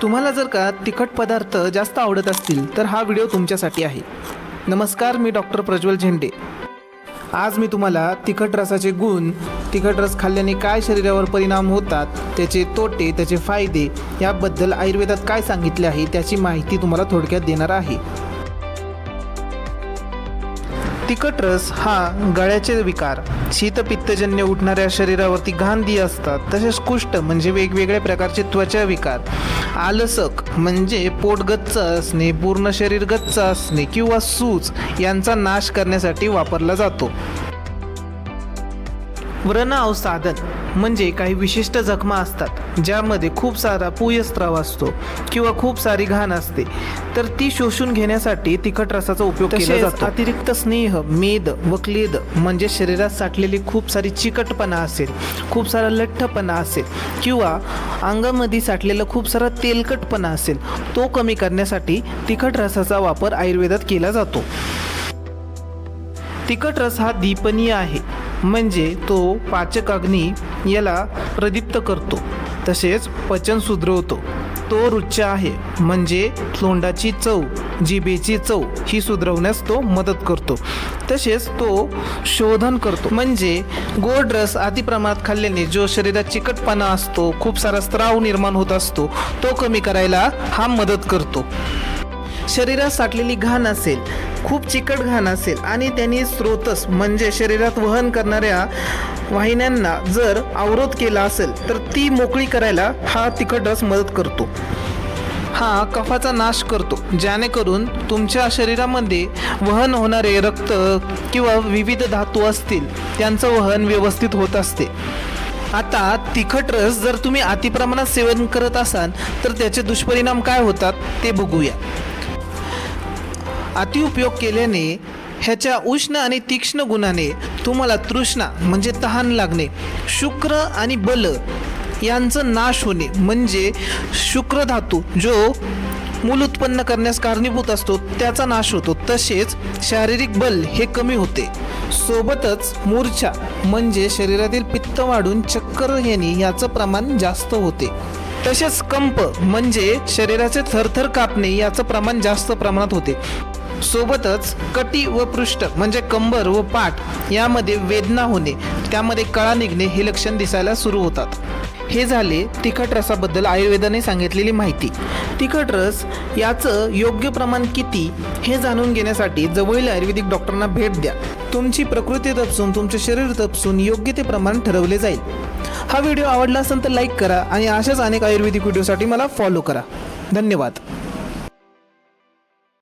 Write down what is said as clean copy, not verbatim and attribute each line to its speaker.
Speaker 1: तुम्हाला जर का तिखट पदार्थ जास्त आवडत असतील तर हा व्हिडिओ तुमच्यासाठी आहे। नमस्कार, मी डॉक्टर प्रज्वल झेंडे। आज मी तुम्हाला तिखट रसाचे गुण, तिखट रस खाल्ल्याने काय शरीरावर परिणाम होतात, त्याचे तोटे, त्याचे फायदे याबद्दल आयुर्वेदात काय सांगितले आहे त्याची माहिती तुम्हाला थोडक्यात देणार आहे। तिखट रस हा गळ्याचे विकार, शीतपित्तजन्य उठणाऱ्या शरीरावरती घांदी असतात, तसेच कुष्ठ म्हणजे वेगवेगळ्या प्रकारचे त्वचा विकार, आलसक म्हणजे पोट गच्च असणे, पूर्ण शरीर गच्च असणे किंवा सूज यांचा नाश करण्यासाठी वापरला जातो। व्रण अवसादन म्हणजे काही विशिष्ट जखमा असतात ज्यामध्ये खूप सारा पुयस्त्राव असतो किंवा खूप सारी घाण असते, तर ती शोषून घेण्यासाठी तिखट रसाचा उपयोग केला जातो। अतिरिक्त स्नेह, मेद व क्लेद म्हणजे शरीरात साठलेली खूप सारी चिकटपणा असेल, खूप सारा लठ्ठपणा असेल किंवा अंगामध्ये साठलेला खूप सारा तेलकटपणा असेल, तो कमी करण्यासाठी तिखट रसाचा वापर आयुर्वेदात केला जातो। तिखट रस हा दीपनीय आहे, म्हणजे तो पाचक अग्नी याला प्रदीप्त करतो, तसेच पचन सुधरवतो। तो रुच्च आहे, म्हणजे तोंडाची चव, जिभेची चव ही सुधरवण्यास तो मदत करतो। तसेच तो शोधन करतो, म्हणजे गोड रस अतिप्रमाणात खाल्ल्याने जो शरीरात चिकटपणा असतो, खूप सारा स्त्राव निर्माण होत असतो, तो कमी करायला हा मदत करतो। शरीरात साठलेली घाण असेल, खूप चिकट घाण असेल आणि त्यांनी स्रोतस म्हणजे शरीरात वहन करणाऱ्या वाहिन्यांना जर अवरोध केला असेल तर ती मोकळी करायला हा तिखट रस मदत करतो। हा कफाचा नाश करतो, जेणेकरून तुमच्या शरीरामध्ये वहन होणारे रक्त किंवा विविध धातू असतील त्यांचं वहन व्यवस्थित होत असते। आता तिखट रस जर तुम्ही अतिप्रमाणात सेवन करत असाल तर त्याचे दुष्परिणाम काय होतात ते बघूया। अतिउपयोग केल्याने ह्याच्या उष्ण आणि तीक्ष्ण गुणाने तुम्हाला तृष्णा म्हणजे तहान लागणे, शुक्र आणि बल यांचं नाश होणे म्हणजे शुक्र धातू जो मूल उत्पन्न करण्यास कारणीभूत असतो त्याचा नाश होतो, तसेच शारीरिक बल हे कमी होते। सोबतच मूर्छा म्हणजे शरीरातील पित्त वाढून चक्कर येणे याचं प्रमाण जास्त होते। तसेच कंप म्हणजे शरीराचे थरथर कापणे याचं प्रमाण जास्त प्रमाणात होते। सोबतच कटी व पृष्ठ म्हणजे कंबर व पाठ यामध्ये वेदना होणे, त्यामध्ये कळा निघणे हे लक्षण दिसायला सुरू होतात। हे झाले तिखट रसाबद्दल आयुर्वेदाने सांगितलेली माहिती। तिखट रस याचं योग्य प्रमाण किती हे जाणून घेण्यासाठी जवळील आयुर्वेदिक डॉक्टरांना भेट द्या। तुमची प्रकृती तपासून, तुमचे शरीर तपासून योग्य ते प्रमाण ठरवले जाईल। हा व्हिडिओ आवडला असेल तर लाईक करा आणि अशाच अनेक आयुर्वेदिक व्हिडिओसाठी मला फॉलो करा। धन्यवाद।